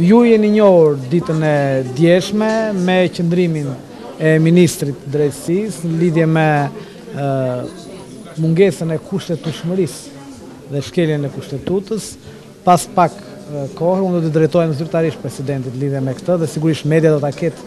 Ju jeni njohur ditën e djeshme me qëndrimin e Ministrit Drejtësisë në lidhje me mungesën e kushtetueshmërisë dhe shkeljen e kushtetutës. Pas pak kohë unë do të drejtohem zyrtarisht presidentit lidhje me këtë dhe sigurisht media do ta ketë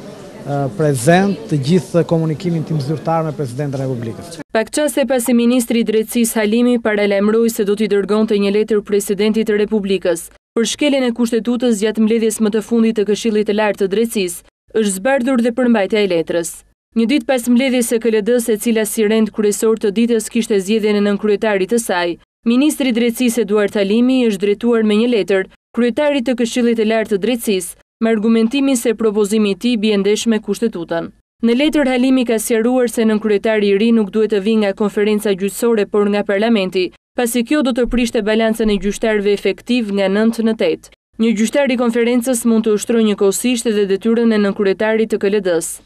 prezent të gjithë komunikimin tim zyrtar me presidentin e Republikës. Pak çaste pasi ministri i Drejtësisë Halimi paralajmëroi se do t'i dërgonte një letër presidentit të Republikës për shkeljen e kushtetutës gjatë mbledhjes më të fundit të Këshillit të Lartë të Drejtësisë, është zbardhur dhe përmbajtja e letrës. Një ditë pas mbledhjes së KLD-s, e cila si rend kryesor të ditës kishte zgjedhjen e nënkryetarit të saj, ministri i Drejtësisë Eduard Halimi është drejtuar me një letër kryetarit të Këshillit të Lartë të Drejtësisë me argumentimin se propozimi i tij bie ndesh me kushtetutën. Në letër Halimi ka sqaruar se nënkryetari i ri nuk duhet të vijë nga konferenca gjyqësore por nga parlamenti, pasi kjo do të prishte balancën e gjyqtarëve efektiv nga 9 në 8. Një gjyqtar i konferencës mund të ushtrojë njëkohësisht edhe detyrën e nënkryetarit të KLD-s.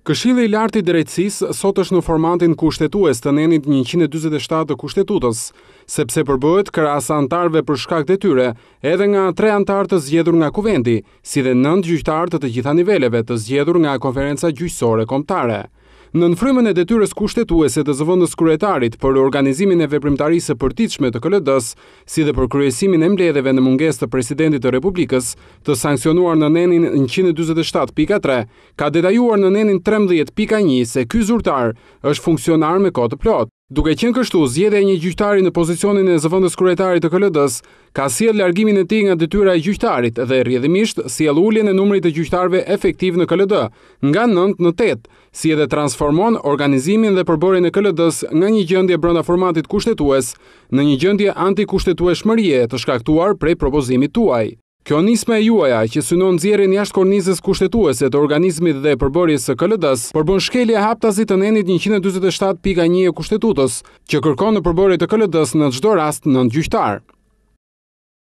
Këshilli i Lartë i Drejtësisë sot është në formatin kushtetues të nenit 147 të kushtetues, sepse përbëhet krahas antarëve për shkak detyre, edhe nga 3 antarë të zgjedhur nga Kuvendi, si dhe 9 gjyqtarë të gjitha niveleve të zgjedhur nga Konferenca Gjyqësore Kombëtare. Në nënfrymën e detyrës kushtetuese të zëvendës kryetarit për organizimin e veprimtarisë së përditshme të KLD-s, si dhe për kryesimin e mbledhjeve në mungesë të presidentit të Republikës, të sankcionuar në nenin 147.3, ka detajuar në nenin 13.1 se ky zyrtar është funksionar me kohë të plotë. Duke qenë kështu, zgjedhja e një gjyqtari në pozicionin e zëvendës kryetarit të KLD-s ka sjell largimin e tij nga detyra e gjyqtarit dhe rrjedhimisht sjell uljen e numrit të gjyqtarëve efektiv në KLD nga 9 në 8, si edhe transformon organizimin dhe përbërjen e KLD-s nga një gjendje brenda formatit kushtetues në një gjendje antikushtetueshmërie të shkaktuar prej propozimit tuaj. Kjo nisme e juaja që synon nxjerrjen jashtë kornizës kushtetuese të organizmit dhe përbërjes së KLD-s përbën shkelje haptazi të nenit 147.1 e kushtetutës, që kërkon në përbërje të KLD-s në çdo rast 9 gjyqtar.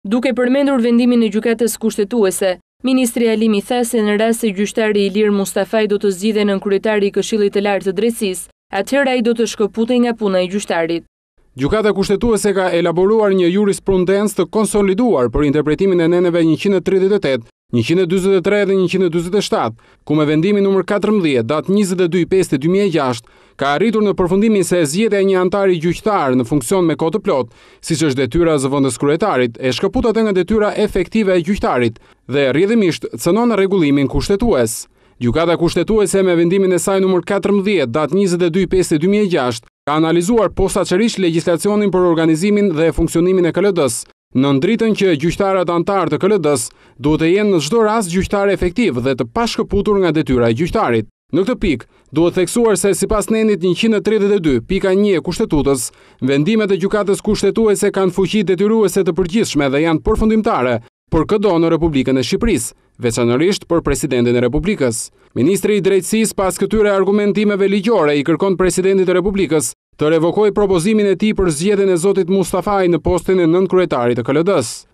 Duke përmendur vendimin e gjykatës kushtetuese, ministri Halimi tha se në rast se gjyqtari Ilir Mustafaj do të zgjidhej nënkryetari i Këshillit të Lartë të Drejtësisë, atëherë ai do të shkëputej nga puna e gjyqtarit. Gjykata kushtetuese ka elaboruar një jurisprudencë të konsoliduar për interpretimin e neneve 138, 143 dhe 147, ku me vendimin numër 14, datë 22/5/2006, ka arritur në përfundimin se zgjedhja e një antari gjyqtar në funksion me kohë të plotë, siç është detyra e zëvendës kryetarit, e shkëput atë nga detyra efektive e gjyqtarit dhe rrjedhimisht cënon rregullimin kushtetues. Gjykata kushtetuese me vendimin e saj numër 14, datë 22/5/2006, ka analizuar posaçërisht legjislacionin për organizimin dhe funksionimin e KLD-s, në dritën që gjyqtarët antarë të KLD-s duhet të jenë në çdo rast gjyqtar efektiv dhe të pashkëputur nga detyra e gjyqtarit. Në këtë pikë, duhet theksuar se sipas nenit 132.1 e kushtetutës, vendimet e gjykatës kushtetuese kanë fuqi detyruese të përgjithshme dhe janë përfundimtare për çdo në Republikën e Shqipërisë, veçanërisht për presidentin e Republikës. Ministri i Drejtësisë pas këtyre argumentimeve ligjore i kërkon presidentit të Republikës të revokojë propozimin e tij për zgjedhjen e zotit Mustafaj në postin e nënkryetarit të KLD-s.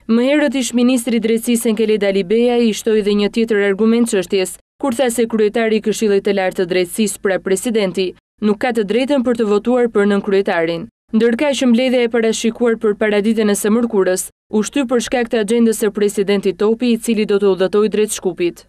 Më herët ish ministri i Drejtësisë Enkeleda Libeja i shtoi dhe një tjetër argument çështjes, kur tha se kryetari i Këshillit të Lartë të Drejtësisë, pra presidenti, nuk ka të drejtën për të votuar për nënkryetarin. Ndërkaq që mbledhja e parashikuar për paraditën e së mërkurës u shtyp për shkak të agjendës së presidentit Topi, i cili do të udhëtojë drejt Shkupit.